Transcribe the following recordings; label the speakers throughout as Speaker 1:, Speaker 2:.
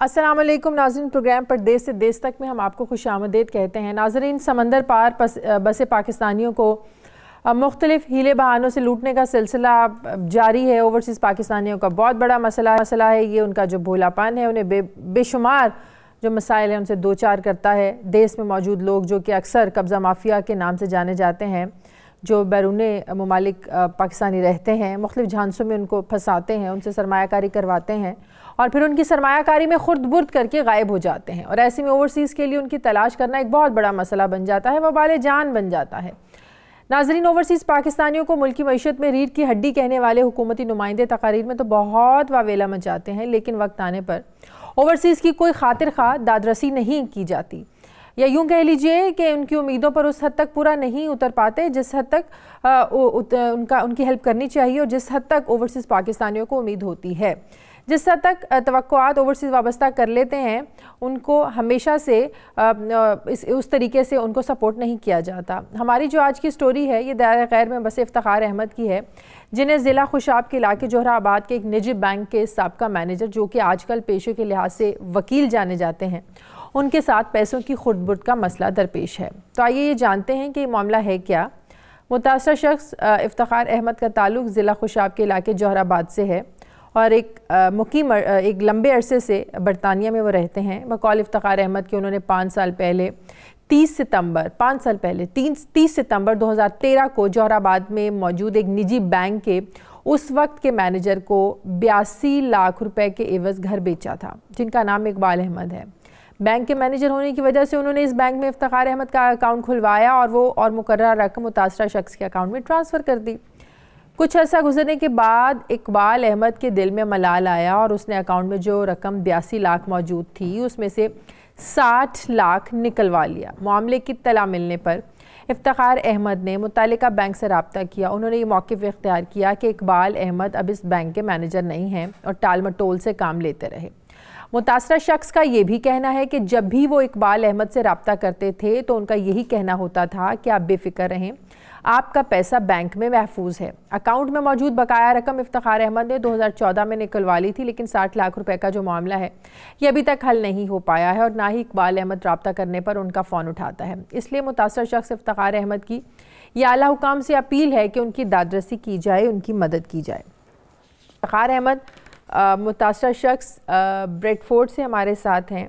Speaker 1: अस्सलाम वालेकुम नाज़रीन, प्रोग्राम परदेस से देश तक में हम आपको खुशामदीद कहते हैं। नाज़रीन, समंदर पार बसे पाकिस्तानियों को मुख्तलिफ हीले बहानों से लूटने का सिलसिला जारी है। ओवरसीज़ पाकिस्तानियों का बहुत बड़ा मसला है ये। उनका जो भोलापन है उन्हें बेशुमार जो मसाइल हैं उनसे दो चार करता है। देश में मौजूद लोग जो कि अक्सर कब्ज़ा माफिया के नाम से जाने जाते हैं, जो बैरूने ममालिक पाकिस्तानी रहते हैं, मुख्तलिफ झांसों में उनको फंसाते हैं, उनसे सरमायाकारी करवाते हैं और फिर उनकी सरमायाकारी में खुर्द बुर्द करके गायब हो जाते हैं। और ऐसे में ओवरसीज़ के लिए उनकी तलाश करना एक बहुत बड़ा मसला बन जाता है, वबाल जान बन जाता है। नाज़रीन, ओवरसीज़ पाकिस्तानियों को मुल्की मईशत में रीढ़ की हड्डी कहने वाले हुकूमती नुमाइंदे तकारीर में तो बहुत वावेला मचाते हैं, लेकिन वक्त आने पर ओवरसीज़ की कोई खातिर खा दादरसी नहीं की जाती, या यूँ कह लीजिए कि उनकी उम्मीदों पर उस हद तक पूरा नहीं उतर पाते जिस हद तक उनकी हेल्प करनी चाहिए और जिस हद तक ओवरसीज़ पाकिस्तानियों को उम्मीद होती है। जिस हद तक तवक्कुआत ओवरसीज़ वाबस्ता कर लेते हैं, उनको हमेशा से उस तरीके से उनको सपोर्ट नहीं किया जाता। हमारी जो आज की स्टोरी है ये दायरा गैर में बसे इफ्तिखार अहमद की है, जिन्हें ज़िला खुशाब के इलाके जोहराबाद के एक निजी बैंक के साबका मैनेजर, जो कि आजकल पेशे के लिहाज से वकील जाने जाते हैं, उनके साथ पैसों की खुर्द-बुर्द का मसला दरपेश है। तो आइए ये जानते हैं कि मामला है क्या। मुतासर शख्स इफ्तिखार अहमद का ताल्लुक ज़िला खुशाब के इलाके जोहराबाद से है और एक लंबे अरसे से बरतानिया में वो रहते हैं। बकौल इफ्तिखार अहमद के उन्होंने 5 साल पहले 30 सितंबर 2013 को जोहराबाद में मौजूद एक निजी बैंक के उस वक्त के मैनेजर को 82 लाख रुपए के एवज़ घर बेचा था, जिनका नाम इकबाल अहमद है। बैंक के मैनेजर होने की वजह से उन्होंने इस बैंक में इफ्तिखार अहमद का अकाउंट खुलवाया और मुकर्रर रकम मुतासरा शख्स के अकाउंट में ट्रांसफ़र कर दी। कुछ अर्सा गुजरने के बाद इकबाल अहमद के दिल में मलाल आया और उसने अकाउंट में जो रकम 82 लाख मौजूद थी उसमें से 60 लाख निकलवा लिया। मामले की तला मिलने पर इफ्तिखार अहमद ने मुतालिका बैंक से रब्ता किया। उन्होंने ये मौक़िफ़ इख्तियार किया कि इकबाल अहमद अब इस बैंक के मैनेजर नहीं हैं और टाल मटोल से काम लेते रहे। मुतासरा शख्स का ये भी कहना है कि जब भी वो इकबाल अहमद से रब्ता करते थे तो उनका यही कहना होता था कि आप बेफिक्र रहें, आपका पैसा बैंक में महफूज है। अकाउंट में मौजूद बकाया रकम इफ्तिखार अहमद ने 2014 में निकलवा ली थी, लेकिन 60 लाख रुपए का जो मामला है ये अभी तक हल नहीं हो पाया है और ना ही इकबाल अहमद रब्ता करने पर उनका फ़ोन उठाता है। इसलिए मुतासर शख्स इफ्तिखार अहमद की ये आला हुकाम से अपील है कि उनकी दादरसी की जाए, उनकी मदद की जाए। इफ्तिखार अहमद मुतासर शख्स ब्रेडफोर्ड से हमारे साथ हैं।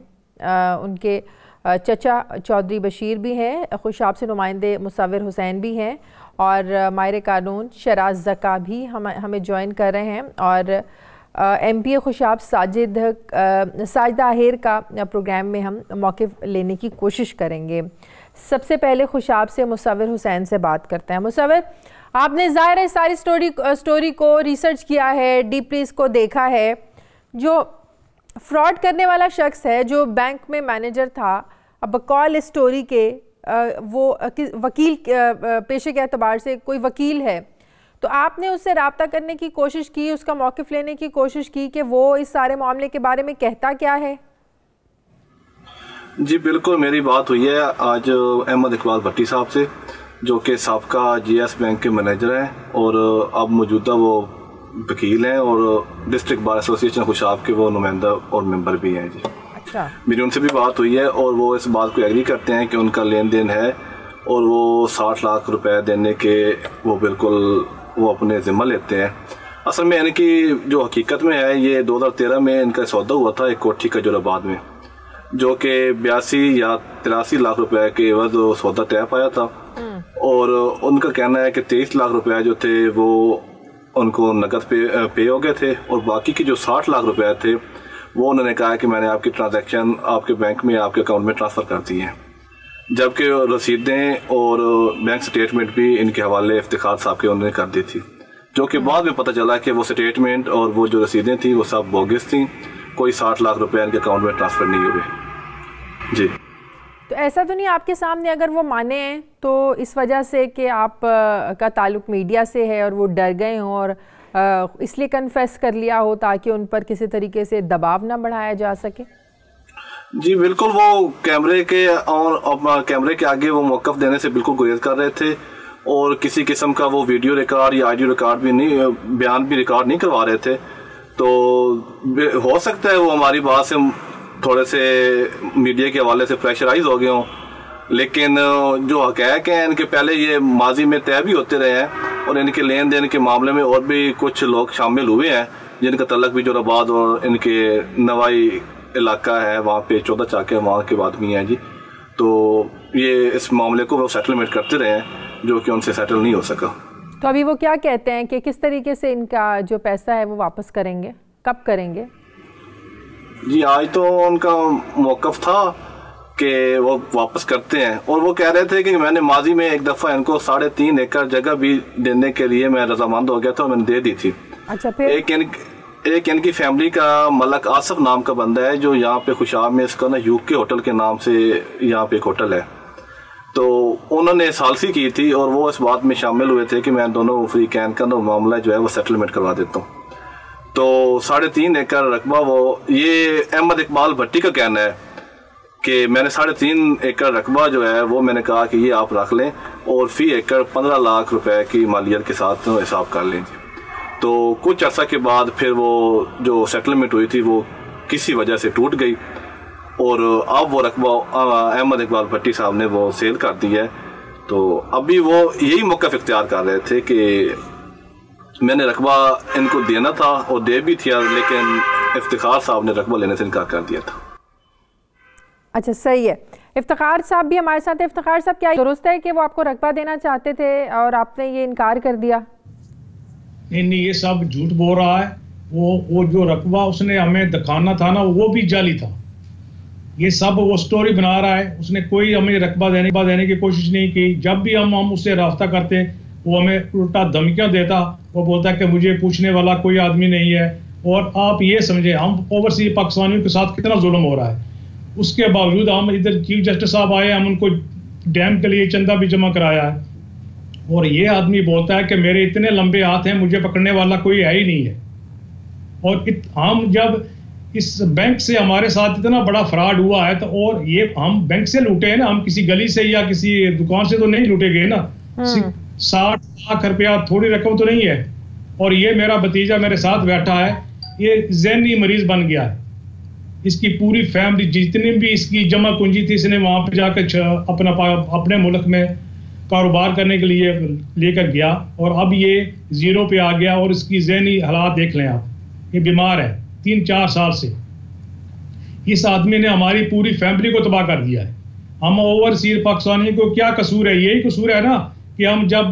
Speaker 1: उनके चचा चौधरी बशीर भी हैं, खुशाब से नुमाइंदे मुसव्विर हुसैन भी हैं और माहिर कानून शराज ज़का भी हमें ज्वाइन कर रहे हैं और MPA खुशाब साजिदा आहिर का प्रोग्राम में हम मौक़िफ़ लेने की कोशिश करेंगे। सबसे पहले खुशाब से मुसव्विर हुसैन से बात करते हैं। मुसव्विर, आपने ज़ाहिर है सारी स्टोरी को रिसर्च किया है, डीपली इसको देखा है। जो फ्रॉड करने वाला शख्स है, जो बैंक में मैनेजर था, अब बकौल इस स्टोरी के वो वकील पेशे के एतबार से कोई वकील है, तो आपने उससे रब्ता करने की कोशिश की, उसका मौक़िफ़ लेने की कोशिश की कि वो इस सारे मामले के बारे में कहता क्या है?
Speaker 2: जी बिल्कुल, मेरी बात हुई है आज अहमद इकबाल भट्टी साहब से, जो कि साबका GS बैंक के मैनेजर हैं और अब मौजूदा वो वकील हैं और डिस्ट्रिक्ट बार एसोसिएशन खुशाब के वो नुमाइंदा और मेंबर भी हैं। जी
Speaker 1: अच्छा,
Speaker 2: मेरी उनसे भी बात हुई है और वो इस बात को एग्री करते हैं कि उनका लेन देन है और वो 60 लाख रुपए देने के वो बिल्कुल वो अपने ज़िम्मा लेते हैं। असल में यानी कि जो हकीकत में है, ये 2013 में इनका सौदा हुआ था एक कोठी का जोराबाद में, जो कि 82 या 83 लाख रुपए के एवज सौदा तय पाया था और उनका कहना है कि 23 लाख रुपए जो थे वो उनको नकद पे हो गए थे और बाकी की जो 60 लाख रुपए थे वो उन्होंने कहा कि मैंने आपकी ट्रांजैक्शन आपके बैंक में आपके अकाउंट में ट्रांसफ़र कर दी है, जबकि रसीदें और बैंक स्टेटमेंट भी इनके हवाले इफ्तिखार साहब के उन्होंने कर दी थी, जो कि बाद में पता चला कि वो स्टेटमेंट और वो जो रसीदें थी वो सब बोगस थी, कोई 60 लाख रुपए इनके अकाउंट में ट्रांसफ़र नहीं हुए। जी,
Speaker 1: तो ऐसा तो नहीं आपके सामने अगर वो माने हैं तो इस वजह से कि आप का ताल्लुक मीडिया से है और वो डर गए हों और इसलिए कन्फेस कर लिया हो ताकि उन पर किसी तरीके से दबाव ना बढ़ाया जा सके?
Speaker 2: जी बिल्कुल, वो कैमरे के आगे वो मौक़िफ़ देने से बिल्कुल गुरेज कर रहे थे और किसी किस्म का वो वीडियो रिकॉर्ड या ऑडियो रिकॉर्ड भी नहीं, बयान भी रिकॉर्ड नहीं करवा रहे थे। तो हो सकता है वो हमारी बात से थोड़े से मीडिया के हवाले से प्रेशराइज हो गए हों, लेकिन जो हक़ाइक़ हैं इनके पहले ये माजी में तय भी होते रहे हैं और इनके लेन देन के मामले में और भी कुछ लोग शामिल हुए हैं जिनका तल्लक भी जोराबाद और इनके नवाई इलाका है, वहाँ पे 14 चाके वहाँ के आदमी हैं जी। तो ये इस मामले को वो सेटलमेंट करते रहे हैं जो कि उनसे सेटल नहीं हो सका।
Speaker 1: तो अभी वो क्या कहते हैं कि किस तरीके से इनका जो पैसा है वो वापस करेंगे, कब करेंगे?
Speaker 2: जी आज तो उनका मौक़िफ़ था कि वो वापस करते हैं और वो कह रहे थे कि मैंने माजी में एक दफ़ा इनको 3.5 एकड़ जगह भी देने के लिए मैं रजामंद हो गया था और मैंने दे दी थी।
Speaker 1: अच्छा, फिर
Speaker 2: एक इनकी फैमिली का मलक आसफ नाम का बंदा है जो यहाँ पे खुशाब में इसका ना यूके होटल के नाम से यहाँ पे एक होटल है, तो उन्होंने सालसी की थी और वो इस बात में शामिल हुए थे कि मैं दोनों फ्रीकैन का मामला जो है वो सेटलमेंट करवा देता हूँ। तो 3.5 एकड़ रकबा वो ये अहमद इकबाल भट्टी का कहना है कि मैंने 3.5 एकड़ रकबा जो है वो मैंने कहा कि ये आप रख लें और फी एकड़ 15 लाख रुपए की मालियत के साथ हिसाब कर लें। तो कुछ अर्सा के बाद फिर वो जो सेटलमेंट हुई थी वो किसी वजह से टूट गई और अब वो रकबा अहमद इकबाल भट्टी साहब ने वो सेल कर दी है। तो अभी वो यही मौक़िफ़ इख्तियार कर रहे थे कि मैंने रकबा इनको देना था और दे भी थी, लेकिन इफ्तिखार साहब ने रकबा लेने से इनकार कर दिया था।
Speaker 1: अच्छा, सही है। इफ्तिखार साहब भी हमारे साथ है। इफ्तिखार साहब, क्या दुरुस्त है कि वो आपको रकबा देना चाहते थे और आपने ये इनकार कर दिया?
Speaker 3: नहीं, ये सब झूठ बोल रहा है। वो जो रकबा उसने हमें दिखाना था ना वो भी जाली था। ये सब वो स्टोरी बना रहा है। उसने कोई हमें रकबा देने की कोशिश नहीं की। जब भी हम उससे रास्ता करते वो हमें उल्टा धमकियां देता। वो बोलता कि मुझे पूछने वाला कोई आदमी नहीं है। और आप ये समझे हम ओवरसीज पाकिस्तानियों के साथ कितना जुल्म हो रहा है। उसके बावजूद हम इधर चीफ जस्टिस साहब आए, हम उनको डैम के लिए चंदा भी जमा कराया है और ये आदमी बोलता है कि मेरे इतने लंबे हाथ हैं, मुझे पकड़ने वाला कोई है ही नहीं है। और हम जब इस बैंक से हमारे साथ इतना बड़ा फ्रॉड हुआ है तो और ये हम बैंक से लूटे हैं ना, हम किसी गली से या किसी दुकान से तो नहीं लूटे गए ना। 60 लाख रुपया थोड़ी रकम तो नहीं है। और ये मेरा भतीजा मेरे साथ बैठा है, ये ज़हनी मरीज बन गया है। इसकी पूरी फैमिली जितनी भी इसकी जमा पूंजी थी इसने वहां पे जाकर अपने मुल्क में कारोबार करने के लिए लेकर गया और अब ये जीरो पे आ गया। और इसकी ज़हनी हालात देख लें आप, ये बीमार है 3-4 साल से। इस आदमी ने हमारी पूरी फैमिली को तबाह कर दिया है। हम ओवरसीज पाकिस्तानी को क्या कसूर है? यही कसूर है ना कि हम जब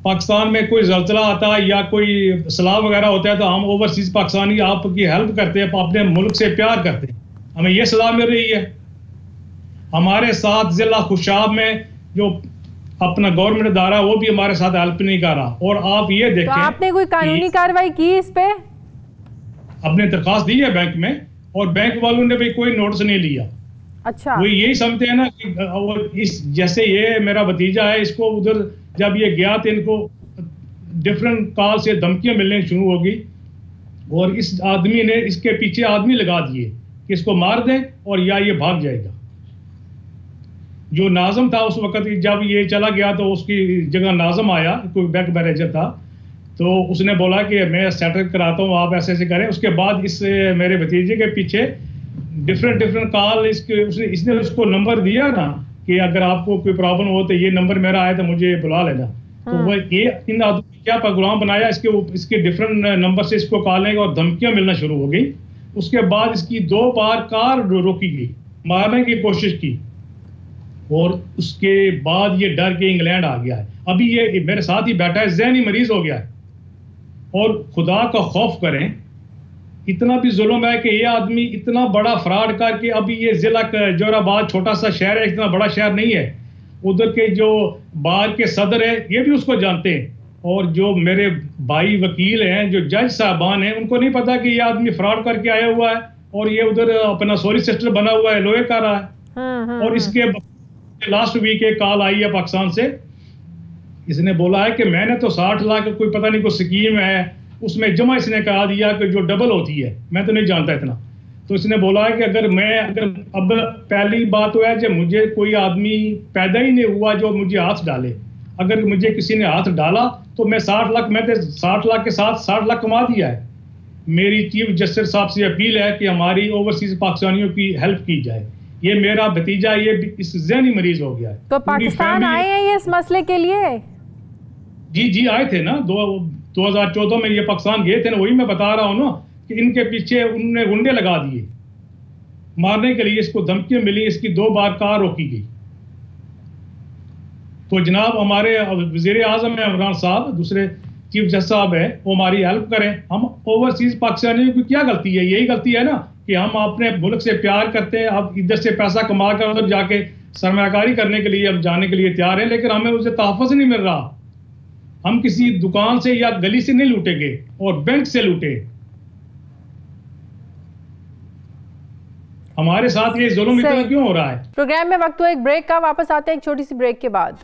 Speaker 3: पाकिस्तान में कोई ज़ल्ज़ला आता है या कोई सैलाब वगैरह होता है तो हम ओवरसीज पाकिस्तानी आपकी हेल्प करते हैं, अपने मुल्क से प्यार करते हैं, हमें ये सलाह मिल रही है। हमारे साथ ज़िला खुशाब में जो अपना गवर्नमेंट इदारा वो भी हमारे साथ हेल्प नहीं कर रहा। और आप ये देखें,
Speaker 1: तो आपने कोई कानूनी कार्रवाई की इस पे?
Speaker 3: अपने दरखास्त दी है बैंक में और बैंक वालों ने भी कोई नोटिस नहीं लिया।
Speaker 1: अच्छा,
Speaker 3: वो यही समझते हैं ना कि इस जैसे ये मेरा भतीजा है, इसको उधर जब ये गया तो इनको डिफरेंट कॉल से धमकियां मिलने शुरू होगी और इस आदमी ने इसके पीछे आदमी लगा दिए कि इसको मार दें और या ये भाग जाएगा। जो नाज़म था उस वक्त जब ये चला गया तो उसकी जगह नाज़म आया, कोई बैंक मैनेजर था, तो उसने बोला कि मैं सेटल कराता हूँ, आप ऐसे ऐसे करें। उसके बाद इस मेरे भतीजे के पीछे डिफरेंट कॉल इसने उसको नंबर दिया ना कि अगर आपको कोई प्रॉब्लम हो तो ये नंबर मेरा आया तो मुझे बुला लेना। तो वह ये इन आदमी क्या प्रोग्राम बनाया, इसके डिफरेंट नंबर से इसको कॉल और धमकियां मिलना शुरू हो गई। उसके बाद इसकी 2 बार कार रोकी गई, मारने की कोशिश की और उसके बाद ये डर के इंग्लैंड आ गया है। अभी ये मेरे साथ ही बैठा है, ज़हनी मरीज हो गया है। और खुदा का खौफ करें, इतना भी जुल्म है कि ये आदमी इतना बड़ा फ्रॉड करके अभी ये जिला जोराबाद छोटा सा शहर है, इतना बड़ा शहर नहीं है। उधर के जो बार के सदर है ये भी उसको जानते हैं और जो मेरे भाई वकील हैं, जो जज साहबान हैं, उनको नहीं पता कि ये आदमी फ्रॉड करके आया हुआ है और ये उधर अपना सोलिसिटर बना हुआ है, लोहे कर रहा है। और इसके लास्ट वीक एक कॉल आई है पाकिस्तान से, इसने बोला है कि मैंने तो 60 लाख कोई पता नहीं कोई स्कीम है उसमें जमा इसने करा दिया कि जो डबल होती है, मैं तो नहीं जानता इतना। तो इसने बोला है कि अगर अब पहली बात तो है जब मुझे कोई आदमी पैदा ही नहीं हुआ जो मुझे हाथ डाले, अगर मुझे किसी ने हाथ डाला तो मैं 60 लाख, मैं तो 60 लाख के साथ 60 लाख कमा दिया है। मेरी चीफ जस्टिस साहब से अपील है कि हमारी ओवरसीज पाकिस्तानियों की हेल्प की जाए। ये मेरा भतीजा ये इस ज़हनी मरीज हो गया है।
Speaker 1: तो पाकिस्तान आए हैं ये इस मसले के लिए?
Speaker 3: जी आए थे ना, 2014 में ये पाकिस्तान गए थे ना, वही मैं बता रहा हूँ ना कि इनके पीछे उन्होंने गुंडे लगा दिए मारने के लिए। इसको धमकियां मिली, इसकी 2 बार कार रोकी गई। तो जनाब हमारे वजीर आजम है इमरान साहब, दूसरे चीफ जस्टिस साहब है, वो हमारी हेल्प करें। हम ओवरसीज पाकिस्तानियों की क्या गलती है? यही गलती है ना कि हम अपने मुल्क से प्यार करते हैं, अब इधर से पैसा कमा कर उधर जाके सरमायाकारी करने के लिए अब जाने के लिए तैयार हैं, लेकिन हमें उसे तहफ़्फ़ुज़ नहीं मिल रहा। हम किसी दुकान से या गली से नहीं लूटेंगे और बैंक से लूटे। हमारे साथ ये जुल्म इतना क्यों हो रहा है?
Speaker 1: प्रोग्राम में वक्त हुआ एक ब्रेक का, वापस आते हैं एक छोटी सी ब्रेक के बाद।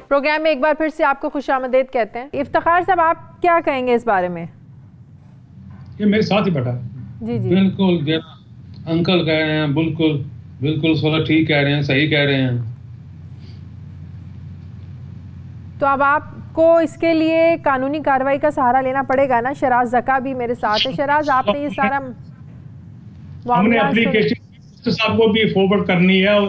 Speaker 1: प्रोग्राम में एक बार फिर से आपको खुशामदीद कहते हैं। इफ्तिखार साहब, आप क्या कहेंगे इस बारे में?
Speaker 3: ये मेरे साथ ही बैठा।
Speaker 4: जी बिल्कुल, अंकल कह रहे हैं, बिल्कुल सोलह ठीक कह रहे हैं, सही कह रहे हैं।
Speaker 1: तो अब आपको इसके लिए कानूनी कार्रवाई का सहारा लेना पड़ेगा ना। शराज ज़का भी मेरे साथ है। शराज, आपने ये सारा
Speaker 3: हमने एप्लीकेशन साहब को भी फॉरवर्ड करनी है और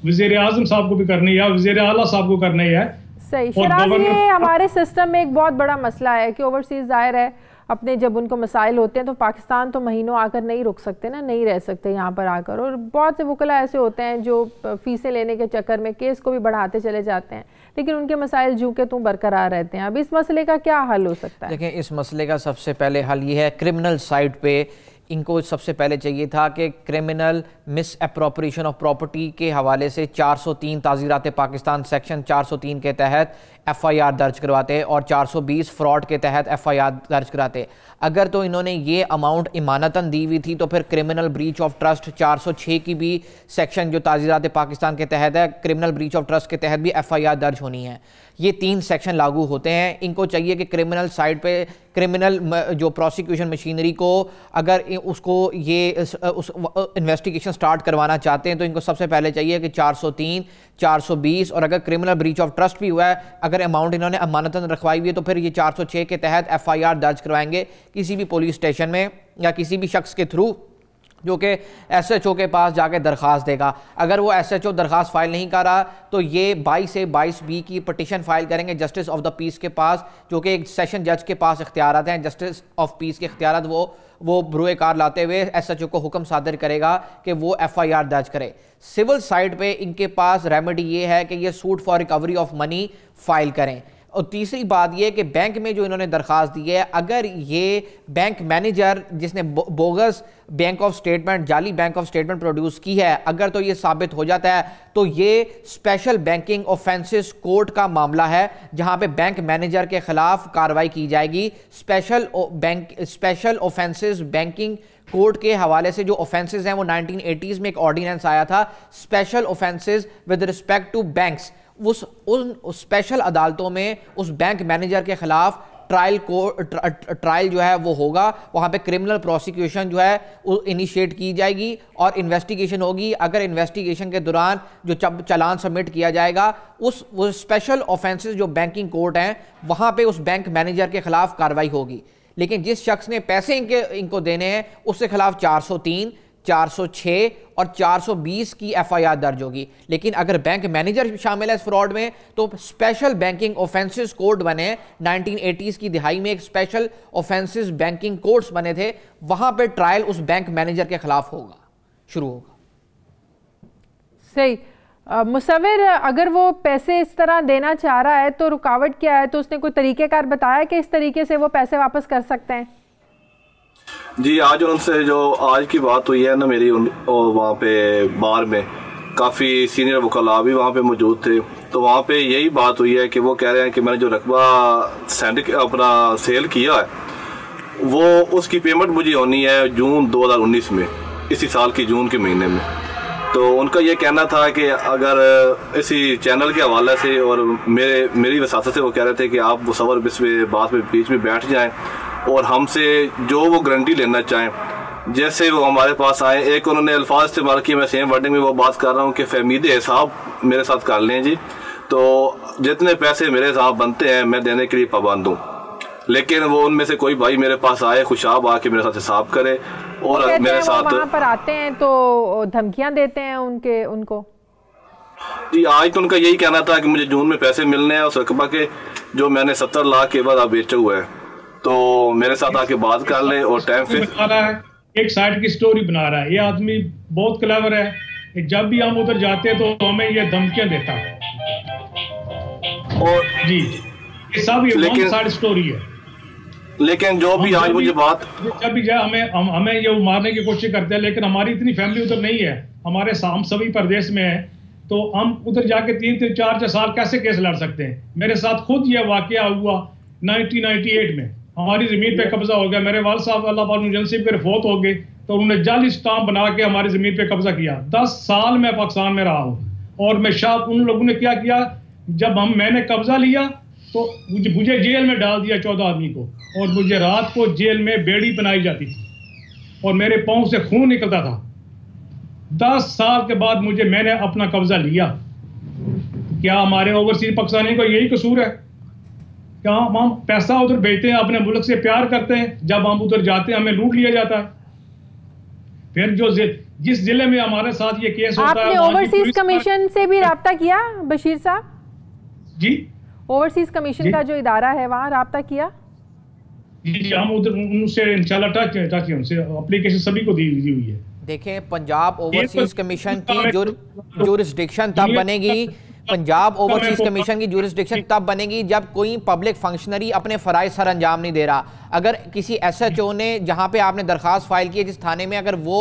Speaker 3: वज़ीर आज़म साहब को भी करनी है, वज़ीर आला साहब को करनी है।
Speaker 1: सही। शराज, ये हमारे सिस्टम में एक बहुत बड़ा मसला है कि ओवरसीज ज़ाहिर है अपने जब उनको मसाइल होते हैं तो पाकिस्तान तो महीनों आकर नहीं रुक सकते ना, नहीं रह सकते यहाँ पर आकर। और बहुत से वकला ऐसे होते हैं जो फीसें लेने के चक्कर में केस को भी बढ़ाते चले जाते हैं, लेकिन उनके मसाइल जूं के तूं बरकरार रहते हैं। अब इस मसले का क्या हल हो सकता है?
Speaker 5: देखें, इस मसले का सबसे पहले हल ये है, क्रिमिनल साइड पे इनको सबसे पहले चाहिए था कि criminal miss appropriation of property के हवाले से 403 ताज़ीरात पाकिस्तान सेक्शन 403 के तहत FIR दर्ज करवाते और 420 फ्रॉड के तहत FIR दर्ज कराते। अगर तो इन्होंने ये अमाउंट इमानतन दी हुई थी तो फिर क्रिमिनल ब्रीच ऑफ ट्रस्ट 406 की भी सेक्शन जो ताज़ीरात पाकिस्तान के तहत है, क्रिमिनल ब्रीच ऑफ ट्रस्ट के तहत भी FIR दर्ज होनी है। ये 3 सेक्शन लागू होते हैं। इनको चाहिए कि क्रिमिनल साइड पे क्रिमिनल जो प्रोसिक्यूशन मशीनरी को अगर उसको ये उस इन्वेस्टिगेशन स्टार्ट करवाना चाहते हैं तो इनको सबसे पहले चाहिए कि 403, 420 और अगर क्रिमिनल ब्रीच ऑफ ट्रस्ट भी हुआ है, अगर अमाउंट इन्होंने अमानतन रखवाई हुई है तो फिर ये 406 के तहत FIR दर्ज करवाएंगे किसी भी पुलिस स्टेशन में या किसी भी शख्स के थ्रू जो कि SHO के पास जाके दरख्वास्त देगा। अगर वो SHO दरख्वास्त फाइल नहीं कर रहा तो ये 22 से 22B की पटिशन फाइल करेंगे जस्टिस ऑफ द पीस के पास, जो कि एक सेशन जज के पास इख्तियारात हैं। जस्टिस ऑफ पीस के इख्तियारात वो बरूए कार लाते हुए SHO को हुक्म सादर करेगा कि वो FIR दर्ज करे। सिविल साइड पे इनके पास रेमेडी ये है कि ये suit for recovery of money file करें। और तीसरी बात यह कि बैंक में जो इन्होंने दरख्वास्त दी है, अगर ये बैंक मैनेजर जिसने बोगस बैंक ऑफ स्टेटमेंट, जाली बैंक ऑफ स्टेटमेंट प्रोड्यूस की है, अगर तो ये साबित हो जाता है तो ये स्पेशल बैंकिंग ऑफेंसेस कोर्ट का मामला है जहां पे बैंक मैनेजर के खिलाफ कार्रवाई की जाएगी। स्पेशल ऑफेंसेस बैंकिंग कोर्ट के हवाले से जो ऑफेंसेस हैं वो 1980s में एक ऑर्डिनेंस आया था, special offences with respect to banks. उन स्पेशल अदालतों में उस बैंक मैनेजर के खिलाफ ट्रायल जो है वो होगा, वहां पे क्रिमिनल प्रोसिक्यूशन जो है वो इनिशिएट की जाएगी और इन्वेस्टिगेशन होगी। अगर इन्वेस्टिगेशन के दौरान जो चालान सबमिट किया जाएगा वो स्पेशल ऑफेंसेस जो बैंकिंग कोर्ट हैं वहां पे उस बैंक मैनेजर के खिलाफ कार्रवाई होगी। लेकिन जिस शख्स ने पैसे इनको देने हैं उसके खिलाफ 403, 406 और 420 की FIR दर्ज होगी। लेकिन अगर बैंक मैनेजर शामिल है इस फ्रॉड में तो स्पेशल बैंकिंग ऑफेंसेस कोर्ट बने, 1980s की दिहाई में एक स्पेशल ऑफेंसेस बैंकिंग कोर्ट्स बने थे, वहां पे ट्रायल उस बैंक मैनेजर के खिलाफ होगा, शुरू होगा।
Speaker 1: सही। मुसव्विर, अगर वो पैसे इस तरह देना चाह रहा है तो रुकावट क्या है? तो उसने कोई तरीकेकार बताया कि इस तरीके से वो पैसे वापस कर सकते हैं?
Speaker 2: जी, आज उनसे जो आज की बात हुई है ना मेरी, और वहाँ पे बार में काफ़ी सीनियर वकला भी वहाँ पे मौजूद थे। तो वहाँ पे यही बात हुई है कि वो कह रहे हैं कि मैंने जो रकबा अपना सेल किया है वो उसकी पेमेंट मुझे होनी है जून 2019 में, इसी साल की जून के महीने में। तो उनका ये कहना था कि अगर इसी चैनल के हवाले से और मेरी वसात से वो कह रहे थे कि आप वो सबर इस बात में बीच में बैठ जाएं और हमसे जो वो गारंटी लेना चाहें, जैसे वो हमारे पास आए। एक उन्होंने अल्फाज इस्तेमाल किए, मैं सेम वर्डिंग में वो बात कर रहा हूँ कि फहमीद हिसाब मेरे साथ कर लें जी, तो जितने पैसे मेरे साथ बनते हैं मैं देने के लिए पाबंद हूँ। लेकिन वो उनमें से कोई भाई मेरे पास आए खुशाब आके मेरे साथ हिसाब करे और मेरे साथ
Speaker 1: वहाँ पर आते हैं तो धमकियां देते हैं उनको
Speaker 2: जी। आज तो उनका यही कहना था कि मुझे जून में पैसे मिलने हैं उस रकबा के जो मैंने 70 लाख के बाद बेचा हुआ है, तो मेरे साथ आके बात कर ले और टाइम फिक्स।
Speaker 3: एक साइड की स्टोरी बना रहा है ये आदमी, बहुत क्लेवर है। जब भी हम उधर जाते हैं तो हमें ये धमकियां देता है और जी ये सब ये साइड स्टोरी है।
Speaker 2: लेकिन जो भी आज मुझे बात
Speaker 3: जब भी जाए हमें ये मारने की कोशिश करते हैं, लेकिन हमारी इतनी फैमिली उधर नहीं है, हमारे हम सभी प्रदेश में है, तो हम उधर जाके 3-3, 4-4 साल कैसे केस लड़ सकते हैं। मेरे साथ खुद ये वाकया हुआ 1998 में, हमारी जमीन पे कब्जा हो गया। मेरे वाल साहब अल्लाह पाक एजेंसी पे फोत हो गए तो उन्होंने जाली स्टाम्प बना के हमारी जमीन पे कब्जा किया। 10 साल मैं पाकिस्तान में रहा हूँ और मैं उन लोगों ने क्या किया, जब मैंने कब्जा लिया तो मुझे जेल में डाल दिया 14 आदमी को, और मुझे रात को जेल में बेड़ी बनाई जाती थी और मेरे पाँव से खून निकलता था। 10 साल के बाद मैंने अपना कब्जा लिया। क्या हमारे ओवरसीज पाकिस्तानी को यही कसूर है? क्या हम पैसा उधर भेजते हैं, अपने मुल्क से प्यार करते हैं, जब हम उधर जाते हैं हमें लूट लिया जाता है। फिर जिस जिले में हमारे साथ ये केस होता है,
Speaker 1: आपने ओवरसीज कमीशन से भी राब्ता किया बशीर साहब?
Speaker 3: जी,
Speaker 1: ओवरसीज कमीशन का जो इदारा है वहाँ राब्ता किया?
Speaker 3: जी, हम उधर उनसे इंशाल्लाह टच उनसे एप्लीकेशन सभी को दी हुई है।
Speaker 5: देखें, पंजाब ओवरसीज कमीशन की जुरिस्डिक्शन तब बनेगी, पंजाब ओवरसीज कमीशन की जुरिस्डिक्शन तब बनेगी जब कोई पब्लिक फंक्शनरी अपने फ़राइज़ सर अंजाम नहीं दे रहा। अगर किसी SHO ने जहां पे आपने दरख्वास्त फाइल की है जिस थाने में, अगर वो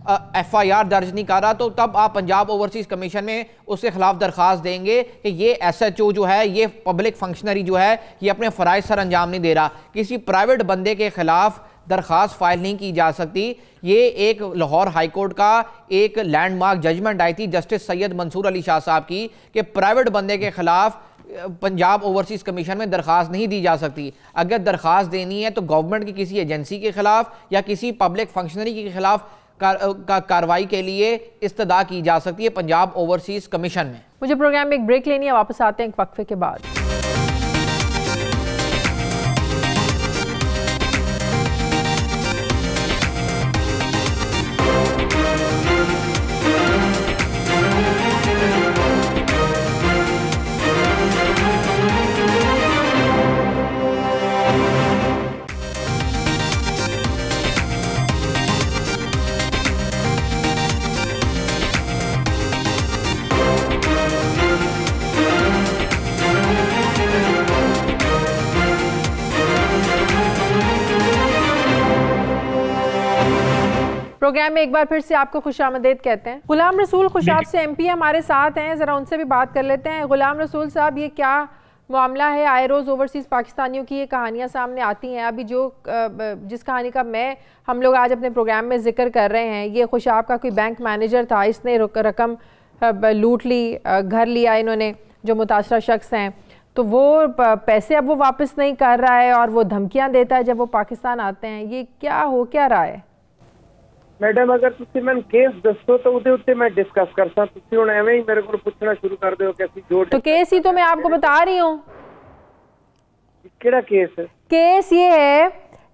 Speaker 5: FIR दर्ज नहीं कर रहा तो तब आप पंजाब ओवरसीज कमीशन में उसके खिलाफ दरख्वास्त देंगे कि ये SHO जो है, ये पब्लिक फंक्शनरी जो है, ये अपने फ़राइज़ सर अंजाम नहीं दे रहा। किसी प्राइवेट बंदे के खिलाफ दरख्वास्त फाइल नहीं की जा सकती। ये एक लाहौर हाई कोर्ट का एक लैंडमार्क जजमेंट आई थी जस्टिस सैयद मंसूर अली शाह साहब की कि प्राइवेट बंदे के खिलाफ पंजाब ओवरसीज कमीशन में दरख्वास्त नहीं दी जा सकती। अगर दरख्वास्त देनी है तो गवर्नमेंट की किसी एजेंसी के खिलाफ या किसी पब्लिक फंक्शनरी के खिलाफ कार्रवाई के लिए इस्तदा की जा सकती है पंजाब ओवरसीज कमीशन में।
Speaker 1: मुझे प्रोग्राम में एक ब्रेक लेनी है, वापस आते हैं एक वक्फे के बाद। प्रोग्राम में एक बार फिर से आपको खुशामदीद कहते हैं। गुलाम रसूल खुशाब से MP हमारे साथ हैं, ज़रा उनसे भी बात कर लेते हैं। गुलाम रसूल साहब, ये क्या मामला है? आए रोज़ ओवरसीज़ पाकिस्तानियों की ये कहानियाँ सामने आती हैं। अभी जिस कहानी का हम लोग आज अपने प्रोग्राम में जिक्र कर रहे हैं, ये खुशाब का कोई बैंक मैनेजर था, इसने रकम लूट ली, घर लिया इन्होंने, जो मुतासरा शख्स हैं, तो वो पैसे अब वो वापस नहीं कर रहा है और वो धमकियाँ देता है जब वो पाकिस्तान आते हैं। ये क्या रहा है?
Speaker 6: मैडम, अगर तुसी मैं केस दसो तो उदे उत्ते मैं डिस्कस करता, तुसी हुण एवें ही मेरे को पूछना शुरू कर दो कि जो
Speaker 1: तो केस ही तो मैं आपको बता रही हूँ।
Speaker 6: केड़ा केस है? केस
Speaker 1: ये है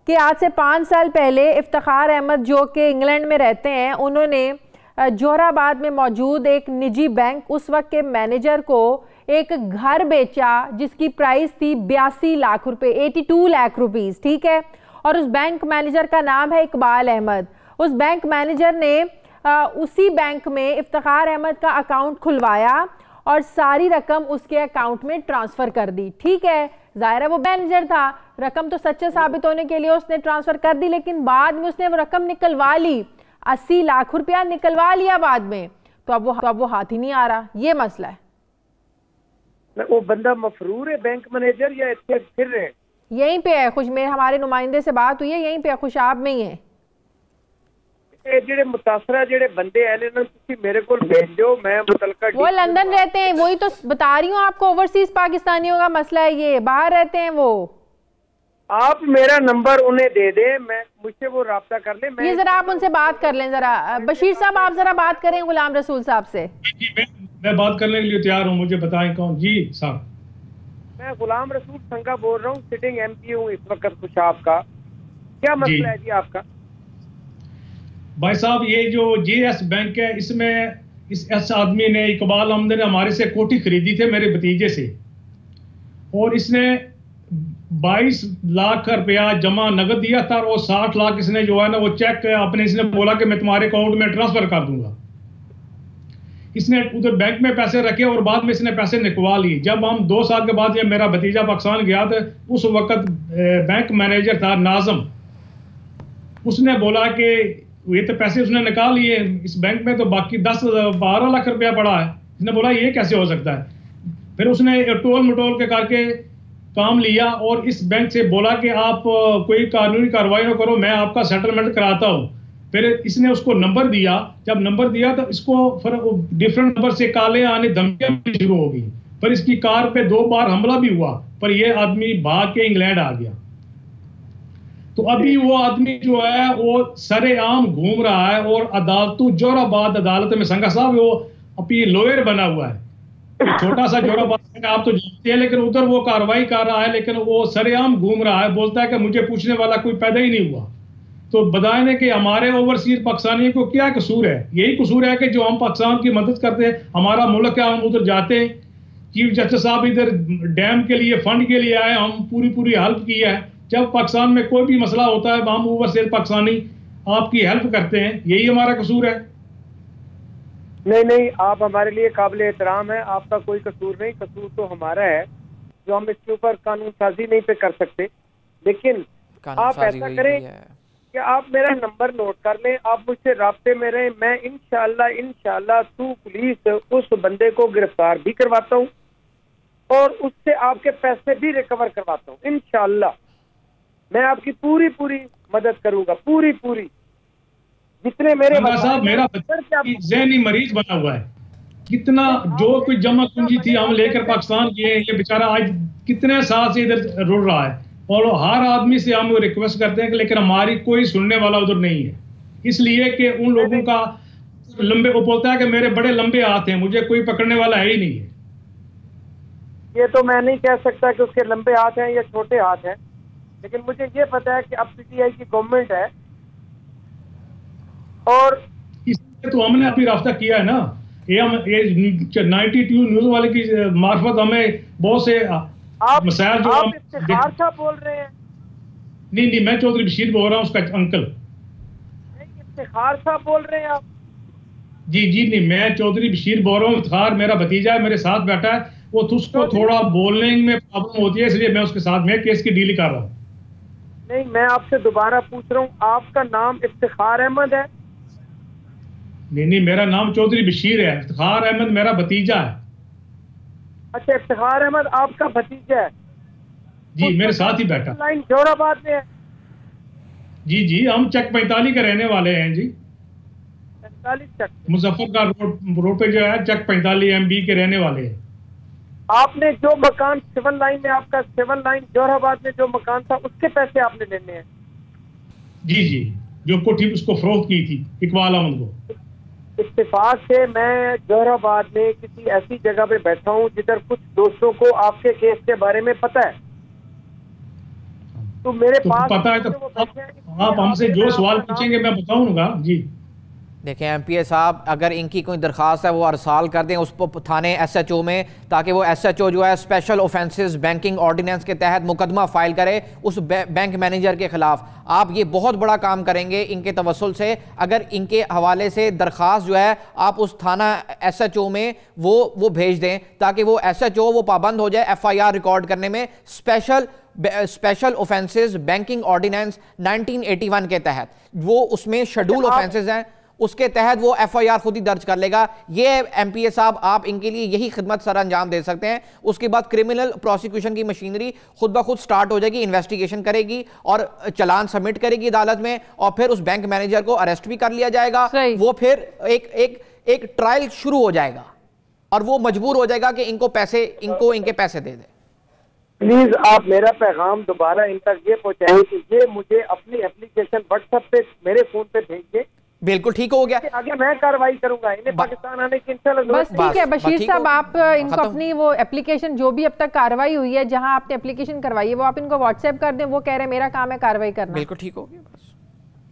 Speaker 1: कि आज से 5 साल पहले इफ्तिखार अहमद, जो कि इंग्लैंड में रहते हैं, उन्होंने जोहराबाद में मौजूद एक निजी बैंक, उस वक्त के मैनेजर को एक घर बेचा जिसकी प्राइस थी 82 लाख रुपए, 82 लाख रुपीस, ठीक है। और उस बैंक मैनेजर का नाम है इकबाल अहमद। उस बैंक मैनेजर ने उसी बैंक में इफ्तिखार अहमद का अकाउंट खुलवाया और सारी रकम उसके अकाउंट में ट्रांसफ़र कर दी, ठीक है। ज़ाहिर है वो मैनेजर था, रकम तो सच्चे साबित होने के लिए उसने ट्रांसफ़र कर दी, लेकिन बाद में उसने वो रकम निकलवा ली, 80 लाख रुपया निकलवा लिया बाद में, तो अब वो हाथ ही नहीं आ रहा। ये मसला है।
Speaker 6: वो बंदा मफरूर है बैंक मैनेजर या इतने फिर रहे?
Speaker 1: यहीं पे है खुश, मेरे हमारे नुमाइंदे से बात हुई है, यहीं पे है, खुशाब में ही है।
Speaker 6: जेड़े मुतासरा जेड़े बंदे हैं ना, तुसी मेरे को भेज दो, मैं मुतलका
Speaker 1: वो लंदन रहते हैं, वही तो बता रही हूँ आपको, ओवरसीज पाकिस्तानियों का मसला है ये, बाहर रहते हैं वो।
Speaker 6: आप मेरा नंबर उन्हें दे दे, मैं मुझसे वो राब्ता कर ले।
Speaker 1: ये जरा आप उनसे बात कर लें, जरा बशीर साहब आप जरा बात करें गुलाम रसूल साहब से।
Speaker 3: मैं बात करने के लिए तैयार हूँ, मुझे बताएं कौन। जी साहब,
Speaker 6: मैं गुलाम रसूल संगा बोल रहा हूँ, सिटिंग MP हूँ इस वक्त खुशाब का। क्या मसला है जी आपका?
Speaker 3: भाई साहब, ये जो JS बैंक है, इसमें इस आदमी ने, इकबाल अहमद ने हमारे से कोठी खरीदी थे मेरे भतीजे से, और इसने 22 लाख रुपया जमा नगद दिया था, और 60 लाख इसने जो है ना वो चेक अपने, इसने बोला कि मैं तुम्हारे अकाउंट में ट्रांसफर कर दूंगा। इसने उधर बैंक में पैसे रखे और बाद में इसने पैसे निकलवा लिए। जब हम 2 साल के बाद, जब मेरा भतीजा पाकिस्तान गया था, उस वक्त बैंक मैनेजर था नाजम, उसने बोला कि ये तो पैसे उसने निकाल लिए इस बैंक में, तो बाकी 10-12 लाख रुपया पड़ा है। इसने बोला ये कैसे हो सकता है? फिर उसने टोल मटोल के करके काम लिया और इस बैंक से बोला कि आप कोई कानूनी कार्रवाई न करो, मैं आपका सेटलमेंट कराता हूँ। फिर इसने उसको नंबर दिया, जब नंबर दिया तो इसको फिर डिफरेंट नंबर से काले आने धमकियां भी शुरू हो गई। पर इसकी कार पे 2 बार हमला भी हुआ, पर ये आदमी भाग के इंग्लैंड आ गया। तो अभी वो आदमी जो है वो सरेआम घूम रहा है और अदालतों, जोराबाद अदालत में, संगा साहब वो अभी लॉयर बना हुआ है, छोटा सा जोराबाद आप तो जानते हैं, लेकिन उधर वो कार्रवाई कर रहा है, लेकिन वो सरेआम घूम रहा है, बोलता है कि मुझे पूछने वाला कोई पैदा ही नहीं हुआ। तो बताएं कि हमारे ओवरसीज पाकिस्तानियों को क्या कसूर है? यही कसूर है कि जो हम पाकिस्तान की मदद करते हैं, हमारा मुल्क है, हम उधर जाते हैं। चीफ जस्टिस साहब इधर डैम के लिए फंड के लिए आए, हम पूरी हेल्प की है। जब पाकिस्तान में कोई भी मसला होता है, हम ओवरसीज पाकिस्तानी आपकी हेल्प करते हैं, यही हमारा कसूर है।
Speaker 6: नहीं, आप हमारे लिए काबिल एहतराम है, आपका कोई कसूर नहीं। कसूर तो हमारा है जो हम इसके ऊपर कानून साजी नहीं पे कर सकते। लेकिन आप ऐसा करें कि आप मेरा नंबर नोट कर लें, आप मुझसे राब्ते में रहें। मैं इंशाल्लाह थ्रू पुलिस उस बंदे को गिरफ्तार भी करवाता हूँ और उससे आपके पैसे भी रिकवर करवाता हूँ। इंशाल्लाह मैं आपकी पूरी मदद करूंगा, पूरी जितने मेरे
Speaker 3: साहब, मेरा ज़हनी मरीज बना हुआ है। कितना जो कोई जमा पूंजी थी हम लेकर पाकिस्तान गए, ये बेचारा आज कितने साल से इधर रुल रहा है, और हर आदमी से हम रिक्वेस्ट करते हैं कि, लेकिन हमारी कोई सुनने वाला उधर नहीं है। इसलिए कि उन लोगों का लंबे, वो बोलता है कि मेरे बड़े लंबे हाथ हैं, मुझे कोई पकड़ने वाला है ही नहीं है।
Speaker 6: ये तो मैं नहीं कह सकता कि उसके लंबे हाथ हैं या छोटे हाथ हैं, लेकिन मुझे ये पता है कि अब PTI की गवर्नमेंट है और
Speaker 3: इसलिए तो हमने अभी रास्ता किया है ना। ये 92 न्यूज वाले की मार्फत हमें बहुत से मसाइल जो
Speaker 6: आप इफ्तिखार साहब बोल रहे हैं?
Speaker 3: नहीं, मैं चौधरी बशीर बोल रहा हूँ, उसका अंकल।
Speaker 6: नहीं, इफ्तिखार साहब बोल रहे हैं आप?
Speaker 3: जी नहीं, मैं चौधरी बशीर बोल रहा हूँ। इफ्तिखार मेरा भतीजा है, मेरे साथ बैठा है, वो उसको थोड़ा बोलने में प्रॉब्लम होती है, इसलिए मैं उसके साथ में केस की डील कर रहा हूँ।
Speaker 6: नहीं, मैं आपसे दोबारा पूछ रहा हूँ, आपका नाम इफ्तिखार अहमद है?
Speaker 3: नहीं, मेरा नाम चौधरी बशीर है, इफ्तिखार अहमद मेरा भतीजा है।
Speaker 6: अच्छा, इफ्तिखार अहमद आपका भतीजा है?
Speaker 3: जी, मेरे साथ ही बैठा।
Speaker 6: लाइन जोराबाद में है?
Speaker 3: जी, हम चक 45 के रहने वाले हैं जी।
Speaker 6: 45 चक,
Speaker 3: मुजफ्फरगढ़ रोड पे जो है, चक 45 MB के रहने वाले हैं।
Speaker 6: आपने जो मकान सिविल लाइन में, आपका सिविल लाइन जोराबाद में जो मकान था, उसके पैसे आपने लेने हैं?
Speaker 3: जी, जो कोठी उसको फरोख्त की थी इकबाल अहमद को।
Speaker 6: इत्तेफाक से मैं जोराबाद में किसी ऐसी जगह पे बैठा हूँ जिधर कुछ दोस्तों को आपके केस के बारे में पता है, तो मेरे पास
Speaker 3: पता है तो आप हमसे जो सवाल पूछेंगे मैं बताऊंगा। जी
Speaker 5: देखें MPA साहब, अगर इनकी कोई दरख्वास्त है वो अरसाल कर दें उस पर थाने SHO में, ताकि वो SHO जो है स्पेशल ऑफेंसेस बैंकिंग ऑर्डिनेंस के तहत मुकदमा फाइल करे उस बैंक मैनेजर के खिलाफ। आप ये बहुत बड़ा काम करेंगे इनके तवस्सुल से, अगर इनके हवाले से दरख्वास्त जो है आप उस थाना SHO में वो भेज दें, ताकि वो SHO वो पाबंद हो जाए FIR रिकॉर्ड करने में स्पेशल ऑफेंसेस बैंकिंग ऑर्डिनेंस 1981 के तहत। वो उसमें शेड्यूल ऑफेंसेस हैं, उसके तहत वो FIR खुद ही दर्ज कर लेगा। ये MPA साहब आप इनके लिए यही खिदमत सर अंजाम दे सकते हैं। उसके बाद क्रिमिनल प्रोसिक्यूशन की मशीनरी खुद ब खुद स्टार्ट हो जाएगी, इन्वेस्टिगेशन करेगी और चालान सबमिट करेगी अदालत में, और फिर उस बैंक मैनेजर को अरेस्ट भी कर लिया जाएगा। वो फिर एक ट्रायल शुरू हो जाएगा और वो मजबूर हो जाएगा कि इनके पैसे दे दे।
Speaker 6: प्लीज आप मेरा पैगाम दोबारा इन तक ये पहुंचाएं कि ये मुझे अपनी एप्लीकेशन व्हाट्सएप पे मेरे फोन पे भेजिए।
Speaker 5: बिल्कुल ठीक हो गया,
Speaker 6: आगे मैं कार्रवाई करूंगा। इन्हें पाकिस्तान आने की इंशाल्लाह
Speaker 1: बस ठीक है बशीर साहब, आप इनको अपनी वो एप्लीकेशन जो भी अब तक कार्रवाई हुई है, जहां आपने एप्लीकेशन करवाई है, वो आप इनको व्हाट्सएप कर दें। वो कह रहे हैं मेरा काम है कार्रवाई करना।
Speaker 5: बिल्कुल ठीक हो गया। बस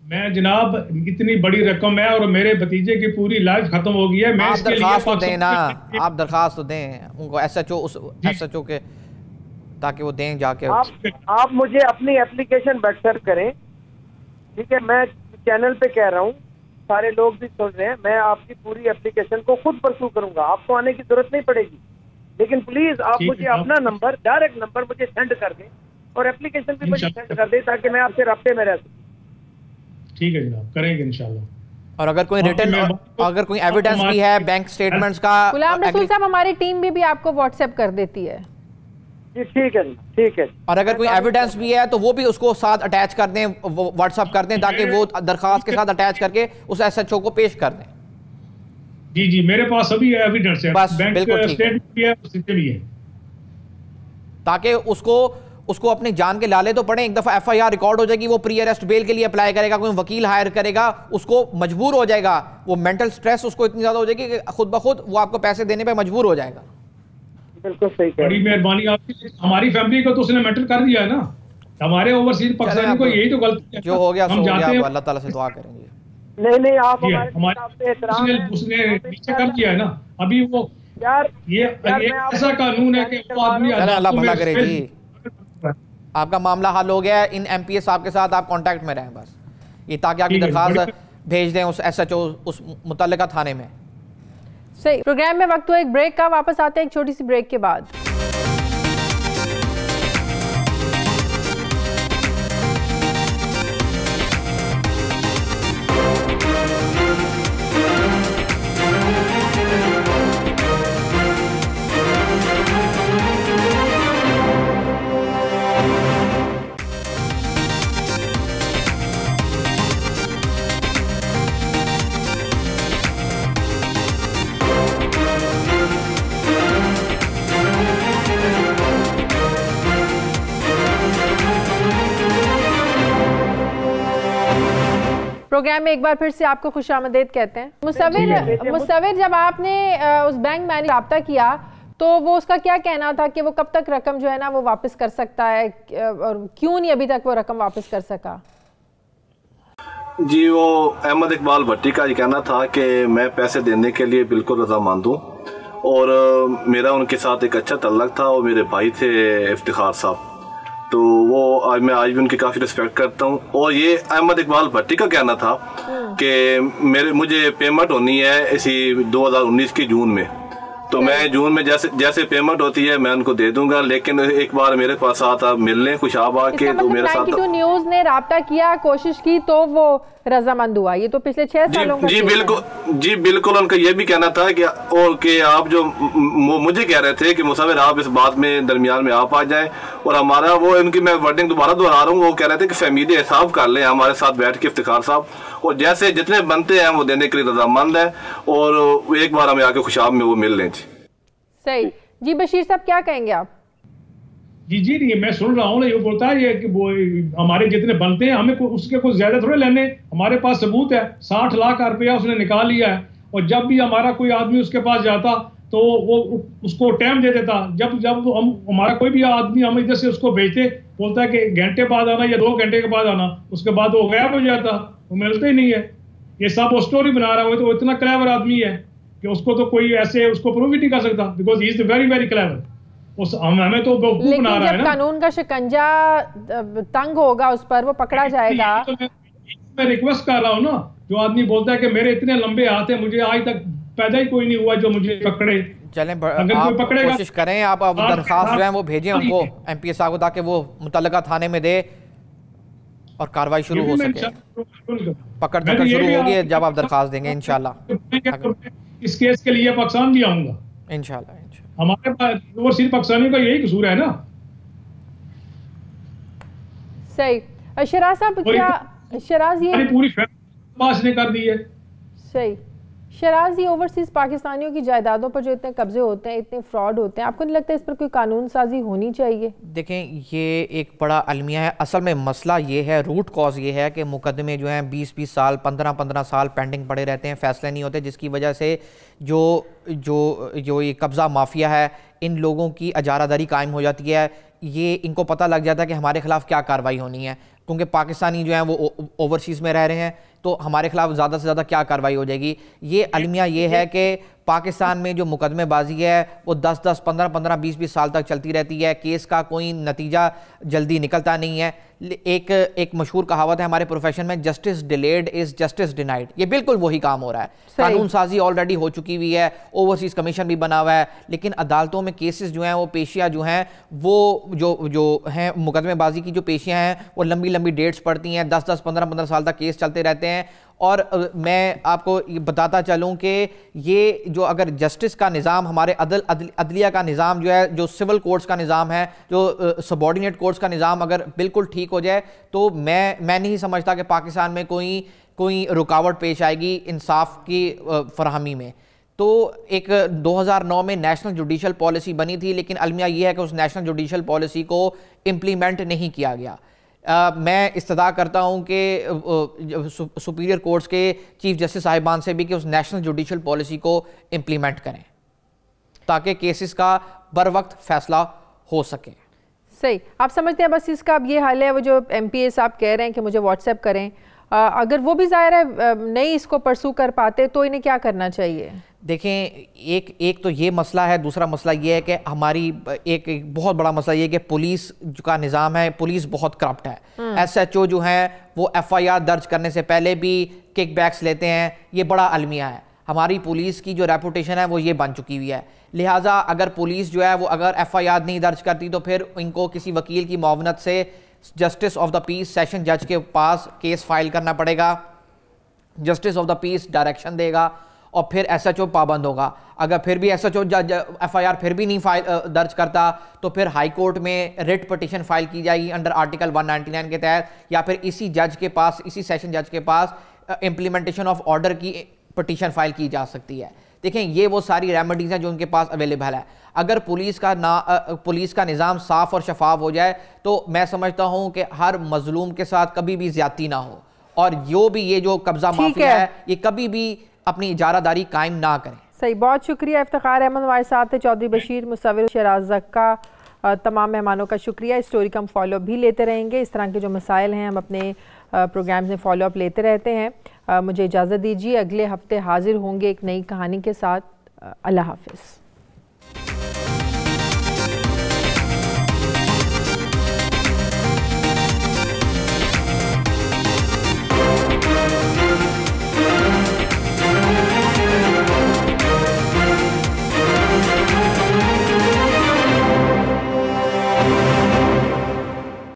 Speaker 3: मैं जनाब इतनी बड़ी रकम है और मेरे भतीजे की पूरी लाइफ खत्म हो गई है। मैं
Speaker 5: आप दरखास्त तो दें ना, आप दरखास्त तो दें उनको SHO के, ताकि वो दें जाके।
Speaker 6: आप मुझे अपनी एप्लीकेशन व्हाट्सएप करें, ठीक है? मैं चैनल पे कह रहा हूँ, सारे लोग भी सुन रहे हैं, मैं आपकी पूरी एप्लीकेशन को खुद परसू करूंगा। आपको आने की जरूरत नहीं पड़ेगी, लेकिन प्लीज आप मुझे अपना नंबर, डायरेक्ट नंबर मुझे सेंड कर दें और एप्लीकेशन भी मुझे सेंड कर दें ताकि मैं आपसे राब्ते में रह सकूं।
Speaker 3: ठीक है जनाब, करेंगे इंशाल्लाह।
Speaker 5: और अगर कोई रिटर्न, अगर कोई एविडेंस भी है बैंक स्टेटमेंट्स का,
Speaker 1: गुलाम रसूल साहब हमारी टीम भी आपको व्हाट्सएप कर देती है।
Speaker 6: जी ठीक है, ठीक है।
Speaker 5: और अगर कोई एविडेंस भी है तो वो भी उसको साथ अटैच कर दें, व्हाट्सएप कर दें, ताकि वो दरखास्त के साथ अटैच करके उस SHO को पेश कर दें।
Speaker 3: जी जी, मेरे पास सभी एविडेंस है,
Speaker 5: बस
Speaker 3: बैंक स्टेटमेंट भी है,
Speaker 5: ताकि उसको अपनी जान के लाले तो पड़े। एक दफा FIR रिकॉर्ड हो जाएगी, वो प्री अरेस्ट बेल के लिए अप्लाई करेगा, कोई वकील हायर करेगा, उसको मजबूर हो जाएगा, वो मेंटल स्ट्रेस उसको इतनी ज्यादा हो जाएगी कि खुद ब खुद वो आपको पैसे देने पे मजबूर हो जाएगा।
Speaker 6: बिल्कुल सही,
Speaker 3: बड़ी मेहरबानी आपकी। हमारी फैमिली को तो उसने मेंटल कर दिया है ना, हमारे ओवरसीज पाकिस्तानी को यही तो गलती है।
Speaker 5: जो हो गया सो हो गया, अल्लाह ताला से दुआ करेंगे।
Speaker 6: नहीं आप
Speaker 3: उसने नीचे कर दिया है ना अभी वो
Speaker 6: यार,
Speaker 3: ये ऐसा कानून है कि वो आदमी
Speaker 5: अल्लाह भला करे जी। आपका मामला हल हो गया है, इन MPA साहब के साथ आप कांटेक्ट में रहें बस, ये ताकि आपकी दरखास्त भेज दें उस SHO उस मुतल्लिका थाने में।
Speaker 1: सही। प्रोग्राम में वक्त हुआ एक ब्रेक का, वापस आते हैं एक छोटी सी ब्रेक के बाद। प्रोग्राम में एक बार फिर से आपको खुशामदीद कहते हैं। मुसव्विर, जब आपने उस बैंक मैनेजर से रब्ता किया तो वो उसका क्या कहना था कि वो कब तक रकम जो है ना वो वापस कर सकता है, और क्यों नहीं अभी तक वो रकम वापस कर सका?
Speaker 2: जी, वो अहमद इकबाल भट्टी का ये कहना था कि मैं पैसे देने के लिए बिल्कुल रजामंद हूँ, और मेरा उनके साथ एक अच्छा तल्लक था, और मेरे भाई थे इफ्तिखार साहब, तो वो मैं आज भी उनकी काफ़ी रिस्पेक्ट करता हूँ। और ये अहमद इकबाल भट्टी का कहना था कि मुझे पेमेंट होनी है इसी 2019 की जून में, तो मैं जून में जैसे पेमेंट होती है मैं उनको दे दूंगा, लेकिन एक बार मेरे पास आता मिलने खुशाब आके तो मेरे साथ
Speaker 1: 92 न्यूज़ ने राब्ता किया, कोशिश की, तो वो रजामंद हुआ। ये तो पिछले 6 सालों का
Speaker 2: जी बिल्कुल उनका ये भी कहना था कि आप जो मुझे कह रहे थे कि मुसव्विर आप इस बात में दरमियान में आप आ जाएं, और हमारा वो उनकी मैं वर्डिंग दोबारा दोहरा रहा हूँ, वो कह रहे थे कि फहमीद हिसाब कर लें हमारे साथ बैठ के इफ्तिखार साहब, और जैसे जितने बनते हैं वो देने के लिए रजामंद है, और एक बार हमें आके खुशाब में वो मिल लें।
Speaker 1: सही जी। बशीर साहब क्या कहेंगे आप?
Speaker 3: जी मैं सुन रहा हूँ, ये बोलता है ये कि वो हमारे जितने बनते हैं हमें उसके कुछ ज्यादा थोड़े लेने, हमारे पास सबूत है 60 लाख रुपया उसने निकाल लिया है, और जब भी हमारा कोई आदमी उसके पास जाता तो वो उसको टाइम दे देता, जब हम हमारा कोई भी आदमी हम इधर से उसको भेजते, बोलता है कि घंटे बाद आना या 2 घंटे के बाद आना, उसके बाद वो गायब हो जाता, वो मिलता ही नहीं है। ये सब वो स्टोरी बना रहा है, तो इतना क्लेवर आदमी है कि उसको तो कोई ऐसे उसको प्रूव ही नहीं कर सकता, because he is very very clever. हमें तो बेवकूफ बना रहा है ना।
Speaker 1: कानून का शिकंजा तंग होगा उस पर, वो पकड़ा जाएगा।
Speaker 3: तो मैं रिक्वेस्ट कर रहा हूँ ना, जो आदमी बोलता है कि मेरे इतने लंबे हाथ है, मुझे आज तक पैदा ही कोई नहीं हुआ जो मुझे पकड़े।
Speaker 5: चलें, आप कोशिश करें, आप दरखास्त जो है वो भेजें हमको MPA साहब को, ताकि वो मुतल्लिका थाने में दे। और कार्रवाई शुरू हो सके, पकड़ धकड़ शुरू होगी जब आप दरखास्त देंगे इंशाल्लाह।
Speaker 3: इस केस के लिए पाकिस्तान भी आऊंगा
Speaker 5: इंशाल्लाह।
Speaker 3: हमारे पास ओवरसीज पाकिस्तानियों का यही कसूर है ना।
Speaker 1: सही। शराज साहब, क्या शराज ये
Speaker 3: पूरी पास ने कर दी है।
Speaker 1: सही। शराज, ये ओवरसीज पाकिस्तानियों की जायदादों पर जो इतने कब्जे होते हैं, इतने फ्रॉड होते हैं, आपको नहीं लगता इस पर कोई कानून साजी होनी चाहिए?
Speaker 5: देखें, ये एक बड़ा अलमिया है। असल में मसला ये है, रूट कॉज ये है कि मुकदमे जो हैं 20-20 साल 15-15 साल पेंडिंग पड़े रहते हैं, फैसले नहीं होते, जिसकी वजह से जो जो जो ये कब्ज़ा माफिया है, इन लोगों की अजारादारी कायम हो जाती है। ये इनको पता लग जाता है कि हमारे खिलाफ क्या कार्रवाई होनी है, क्योंकि पाकिस्तानी जो हैं वो ओवरसीज़ में रह रहे हैं, तो हमारे खिलाफ ज़्यादा से ज़्यादा क्या कार्रवाई हो जाएगी। ये अलमिया ये है कि पाकिस्तान में जो मुकदमेबाजी है वो 10-10, 15-15, 20-20 साल तक चलती रहती है, केस का कोई नतीजा जल्दी निकलता नहीं है। एक मशहूर कहावत है हमारे प्रोफेशन में, justice delayed is justice denied. ये बिल्कुल वही काम हो रहा है। कानून साजी ऑलरेडी हो चुकी हुई है, ओवरसीज कमीशन भी बना हुआ है, लेकिन अदालतों में केसेस जो हैं वो पेशियाँ जो हैं वो जो हैं मुकदमेबाजी की जो पेशियाँ हैं वो लंबी लंबी डेट्स पड़ती हैं, 10-10, 15-15 साल तक केस चलते रहते हैं। और मैं आपको ये बताता चलूं कि ये जो अगर जस्टिस का निज़ाम, हमारे अदलिया का निज़ाम जो है, जो सिविल कोर्ट्स का निज़ाम है, जो सबॉर्डिनेट कोर्ट्स का निज़ाम अगर बिल्कुल ठीक हो जाए, तो मैं नहीं समझता कि पाकिस्तान में कोई रुकावट पेश आएगी इंसाफ की फराहमी में। तो एक 2009 में नेशनल जुडिशल पॉलिसी बनी थी, लेकिन अलमिया ये है कि उस नेशनल जुडिशल पॉलिसी को इम्प्लीमेंट नहीं किया गया। मैं इस्तदा करता हूं कि सुपीरियर कोर्ट्स के चीफ जस्टिस साहिबान से भी कि उस नेशनल जुडिशल पॉलिसी को इम्प्लीमेंट करें ताकि केसेस का बर वक्त फैसला हो सके।
Speaker 1: सही। आप समझते हैं बस इसका अब ये हाल है, वो जो MPA साहब कह रहे हैं कि मुझे व्हाट्सएप करें, अगर वो भी ज़ाहिर है नहीं इसको परसू कर पाते तो इन्हें क्या करना चाहिए?
Speaker 5: देखें, एक तो ये मसला है, दूसरा मसला ये है कि हमारी एक बहुत बड़ा मसला ये है कि पुलिस का निज़ाम है, पुलिस बहुत करप्ट है। SHO जो हैं वो FIR दर्ज करने से पहले भी किकबैक्स लेते हैं। ये बड़ा अलमिया है। हमारी पुलिस की जो रेपुटेशन है वो ये बन चुकी हुई है। लिहाजा अगर पुलिस जो है वो अगर FIR नहीं दर्ज करती तो फिर इनको किसी वकील की मुआवनत से justice of the peace session जज के पास केस फाइल करना पड़ेगा। Justice of the peace direction देगा और फिर SHO पाबंद होगा। अगर फिर भी SHO FIR फिर भी नहीं दर्ज करता तो फिर हाई कोर्ट में रिट पिटीशन फाइल की जाएगी अंडर आर्टिकल 199 के तहत, या फिर इसी जज के पास, इसी सेशन जज के पास इम्प्लीमेंटेशन ऑफ ऑर्डर की पिटीशन फाइल की जा सकती है। देखें, ये वो सारी रेमेडीज हैं जो उनके पास अवेलेबल है। अगर पुलिस का निज़ाम साफ और शफाफ हो जाए तो मैं समझता हूं कि हर मजलूम के साथ कभी भी ज्यादती ना हो, और ये जो कब्जा माफिया है ये कभी भी अपनी इजारादारी कायम ना करें।
Speaker 1: सही। बहुत शुक्रिया। इफ्तिखार अहमद हमारे साथ है, चौधरी बशीर, मुसव्विर, शराज का, तमाम मेहमानों का शुक्रिया। इस स्टोरी का हम फॉलोअप भी लेते रहेंगे। इस तरह के जो मसाइल हैं हम अपने प्रोग्राम्स में फॉलोअप लेते रहते हैं। मुझे इजाज़त दीजिए, अगले हफ्ते हाजिर होंगे एक नई कहानी के साथ। अल्लाह हाफिज़।